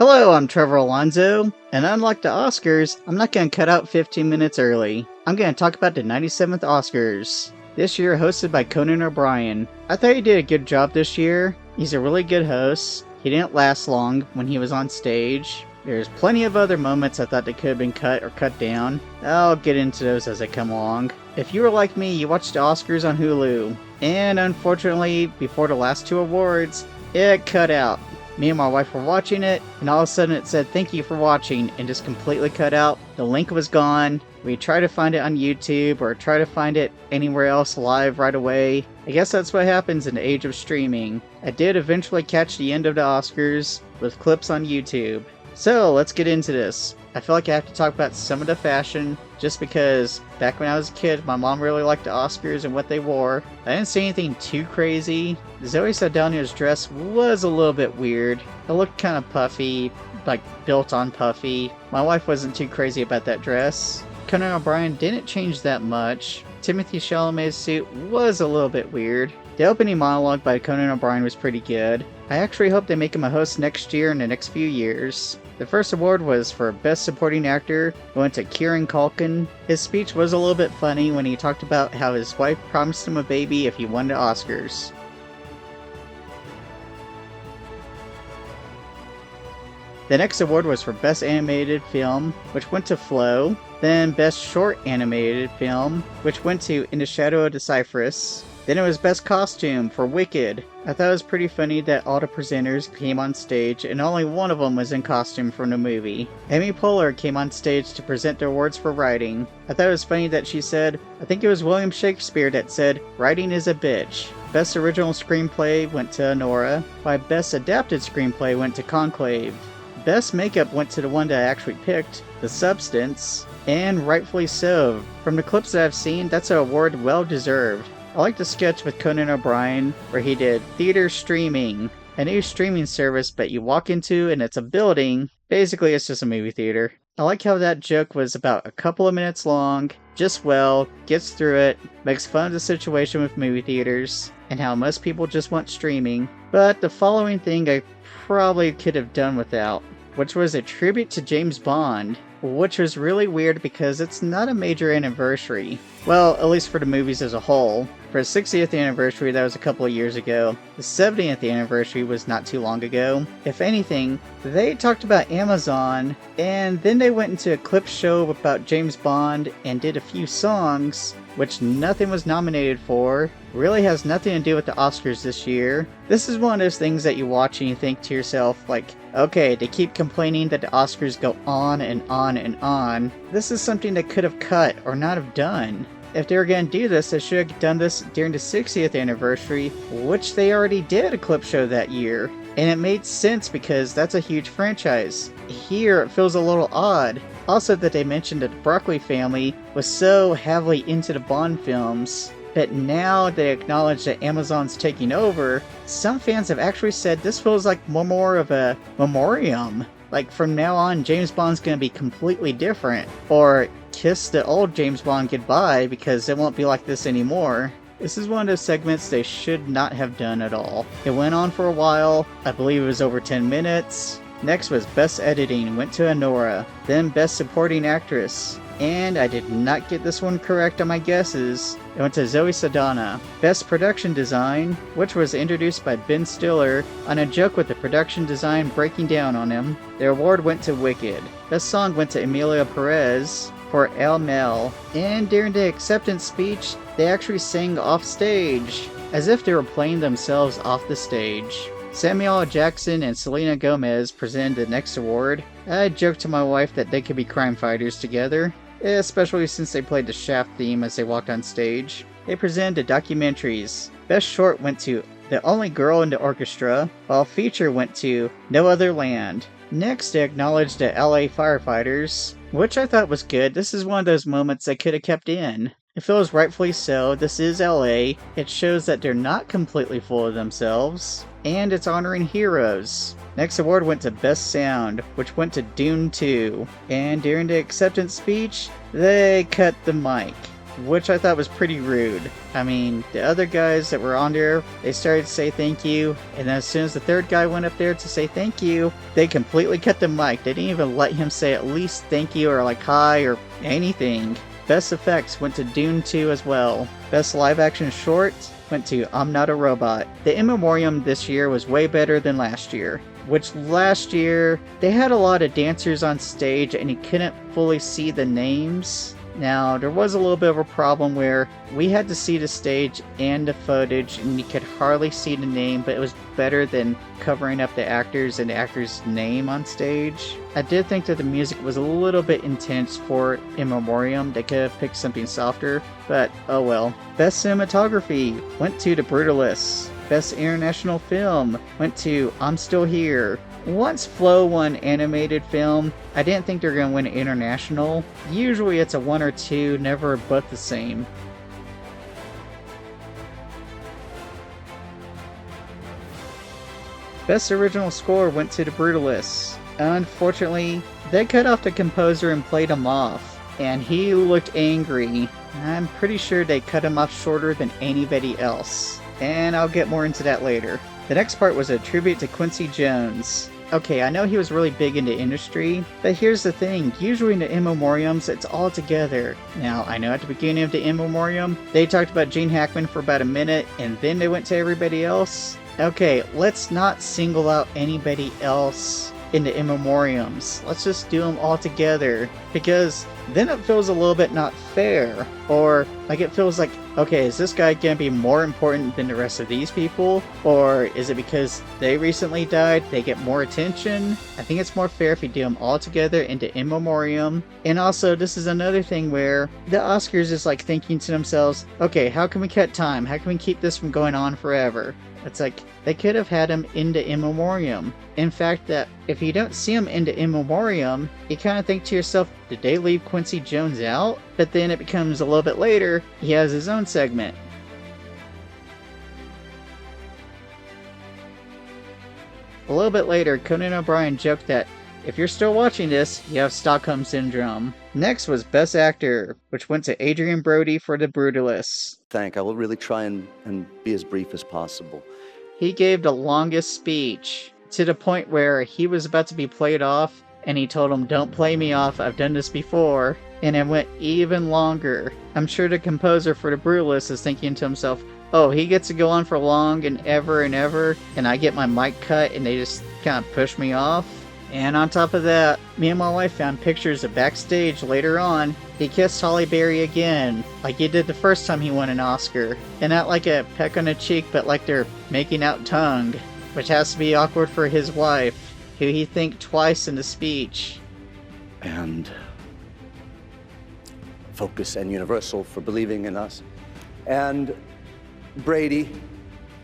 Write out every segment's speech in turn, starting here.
Hello, I'm Trevor Alonzo, and unlike the Oscars, I'm not going to cut out 15 minutes early. I'm going to talk about the 97th Oscars. This year hosted by Conan O'Brien. I thought he did a good job this year. He's a really good host. He didn't last long when he was on stage. There's plenty of other moments I thought that could have been cut or cut down. I'll get into those as they come along. If you were like me, you watched the Oscars on Hulu. And unfortunately, before the last two awards, it cut out. Me and my wife were watching it, and all of a sudden it said, "Thank you for watching," and just completely cut out. The link was gone. We tried to find it on YouTube, or try to find it anywhere else live right away. I guess that's what happens in the age of streaming. I did eventually catch the end of the Oscars with clips on YouTube. So, let's get into this. I feel like I have to talk about some of the fashion, just because back when I was a kid, my mom really liked the Oscars and what they wore. I didn't see anything too crazy. Zoe Saldana's dress was a little bit weird. It looked kind of puffy, like built on puffy. My wife wasn't too crazy about that dress. Conan O'Brien didn't change that much. Timothée Chalamet's suit was a little bit weird. The opening monologue by Conan O'Brien was pretty good. I actually hope they make him a host next year in the next few years. The first award was for Best Supporting Actor. It went to Kieran Culkin. His speech was a little bit funny when he talked about how his wife promised him a baby if he won the Oscars. The next award was for Best Animated Film, which went to Flow. Then Best Short Animated Film, which went to In the Shadow of the Cypress. Then it was Best Costume for Wicked. I thought it was pretty funny that all the presenters came on stage and only one of them was in costume from the movie. Amy Poehler came on stage to present the awards for writing. I thought it was funny that she said, I think it was William Shakespeare that said, "Writing is a bitch." Best Original Screenplay went to Anora, while Best Adapted Screenplay went to Conclave. Best Makeup went to the one that I actually picked, The Substance, and rightfully so. From the clips that I've seen, that's an award well deserved. I like the sketch with Conan O'Brien where he did theater streaming, a new streaming service that you walk into and it's a building. Basically, it's just a movie theater. I like how that joke was about a couple of minutes long, just well, gets through it, makes fun of the situation with movie theaters, and how most people just want streaming. But the following thing I probably could have done without, which was a tribute to James Bond, which was really weird because it's not a major anniversary. Well, at least for the movies as a whole. For the 60th anniversary, that was a couple of years ago. The 70th anniversary was not too long ago. If anything, they talked about Amazon, and then they went into a clip show about James Bond and did a few songs, which nothing was nominated for. Really has nothing to do with the Oscars this year. This is one of those things that you watch and you think to yourself, like, okay, they keep complaining that the Oscars go on and on and on. This is something they could have cut or not have done. If they were going to do this, they should have done this during the 60th anniversary, which they already did a clip show that year. And it made sense because that's a huge franchise. Here, it feels a little odd. Also that they mentioned that the Broccoli family was so heavily into the Bond films, but now they acknowledge that Amazon's taking over. Some fans have actually said this feels like more of a memoriam. Like from now on, James Bond's going to be completely different. Or kiss the old James Bond goodbye because it won't be like this anymore. This is one of those segments they should not have done at all. It went on for a while. I believe it was over 10 minutes. Next was Best Editing, went to Anora. Then Best Supporting Actress. And I did not get this one correct on my guesses. It went to Zoe Saldana. Best Production Design, which was introduced by Ben Stiller on a joke with the production design breaking down on him. The award went to Wicked. Best Song went to Emilia Perez for El Mel. And during the acceptance speech, they actually sang off stage, as if they were playing themselves off the stage. Samuel L. Jackson and Selena Gomez presented the next award. I joked to my wife that they could be crime fighters together, especially since they played the Shaft theme as they walked on stage. They presented the documentaries. Best Short went to The Only Girl in the Orchestra, while Feature went to No Other Land. Next, they acknowledged the LA firefighters, which I thought was good. This is one of those moments they could have kept in. It feels rightfully so. This is LA. It shows that they're not completely full of themselves. And it's honoring heroes. Next award went to Best Sound, which went to Dune 2. And during the acceptance speech, they cut the mic. which I thought was pretty rude. I mean, the other guys that were on there, they started to say thank you, and then as soon as the third guy went up there to say thank you, they completely cut the mic. They didn't even let him say at least thank you or like hi or anything. Best effects went to Dune 2 as well. Best live action short went to I'm Not a Robot. The In Memoriam this year was way better than last year. Which last year, they had a lot of dancers on stage and you couldn't fully see the names. Now, there was a little bit of a problem where we had to see the stage and the footage and you could hardly see the name, but it was better than covering up the actors and the actor's name on stage. I did think that the music was a little bit intense for In Memoriam. They could have picked something softer, but oh well. Best cinematography went to The Brutalists. Best International Film went to I'm Still Here. Once Flow won Animated Film, I didn't think they were going to win International. Usually it's a 1 or 2, never both the same. Best Original Score went to The Brutalists. Unfortunately, they cut off the composer and played him off, and he looked angry. I'm pretty sure they cut him off shorter than anybody else. And I'll get more into that later. The next part was a tribute to Quincy Jones. Okay, I know he was really big in the industry, but here's the thing, usually in the In Memoriams, it's all together. Now, I know at the beginning of the In Memoriam, they talked about Gene Hackman for about a minute, and then they went to everybody else. Okay, let's not single out anybody else in the In Memoriams. Let's just do them all together, because then it feels a little bit not fair, or like it feels like, okay, is this guy gonna be more important than the rest of these people, or is it because they recently died, they get more attention? I think it's more fair if you do them all together into In Memoriam. And also, this is another thing where the Oscars is like thinking to themselves, okay, how can we cut time? How can we keep this from going on forever? It's like, they could have had him into In Memoriam. In fact, that if you don't see him into In Memoriam, you kind of think to yourself, did they leave Quincy Jones out? But then it becomes a little bit later, he has his own segment. A little bit later, Conan O'Brien joked that if you're still watching this, you have Stockholm Syndrome. Next was Best Actor, which went to Adrian Brody for The Brutalists. I will really try and be as brief as possible. He gave the longest speech, to the point where he was about to be played off, and he told him, don't play me off, I've done this before, and it went even longer. I'm sure the composer for The Brutalists is thinking to himself, oh, he gets to go on for long and ever, and I get my mic cut and they just kind of push me off. And on top of that, me and my wife found pictures of backstage later on. He kissed Halle Berry again, like he did the first time he won an Oscar. And not like a peck on the cheek, but like they're making out tongue, which has to be awkward for his wife, who he thanked twice in the speech. And Focus and Universal for believing in us. And Brady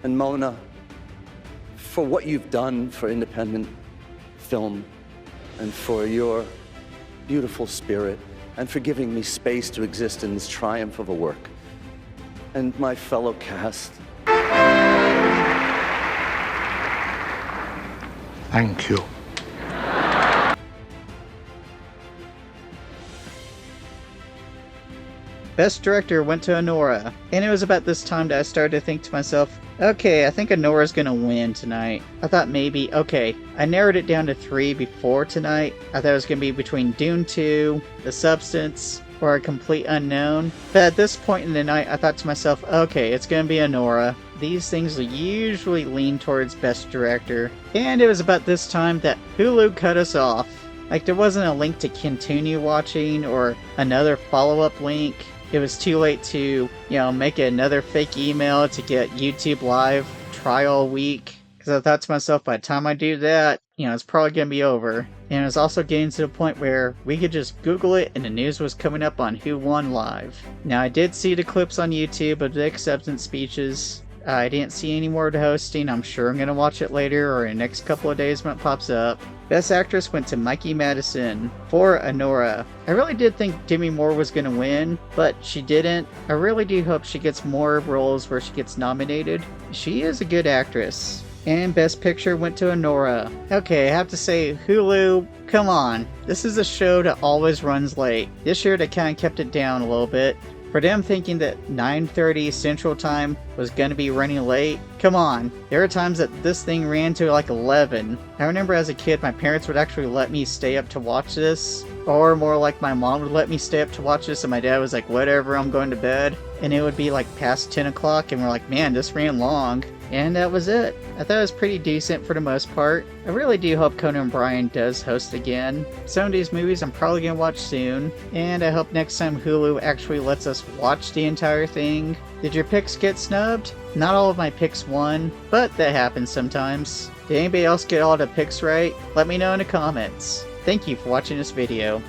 and Mona for what you've done for independent film and for your beautiful spirit and for giving me space to exist in this triumph of a work. And my fellow cast. Thank you. Best Director went to Anora, and it was about this time that I started to think to myself, okay, I think Anora's gonna win tonight. I thought maybe, okay, I narrowed it down to 3 before tonight. I thought it was gonna be between Dune 2, The Substance, or A Complete Unknown. But at this point in the night, I thought to myself, okay, it's gonna be Anora. These things usually lean towards Best Director. And it was about this time that Hulu cut us off. Like, there wasn't a link to continue watching or another follow-up link. It was too late to, make another fake email to get YouTube Live trial week. Because I thought to myself, by the time I do that, it's probably going to be over. And it was also getting to the point where we could just Google it and the news was coming up on Who Won Live. Now, I did see the clips on YouTube of the acceptance speeches. I didn't see any more of the hosting. I'm sure I'm going to watch it later or in the next couple of days when it pops up. Best Actress went to Mikey Madison for Anora. I really did think Demi Moore was going to win, but she didn't. I really do hope she gets more roles where she gets nominated. She is a good actress. And Best Picture went to Anora. Okay, I have to say, Hulu, come on. This is a show that always runs late. This year they kind of kept it down a little bit. For them thinking that 9:30 Central Time was gonna be running late, come on. There were times that this thing ran to like 11. I remember as a kid, my parents would actually let me stay up to watch this. Or more like my mom would let me stay up to watch this and my dad was like, whatever, I'm going to bed. And it would be like past 10 o'clock and we're like, man, this ran long. And that was it. I thought it was pretty decent for the most part. I really do hope Conan O'Brien does host again. Some of these movies I'm probably going to watch soon. And I hope next time Hulu actually lets us watch the entire thing. Did your picks get snubbed? Not all of my picks won, but that happens sometimes. Did anybody else get all the picks right? Let me know in the comments. Thank you for watching this video.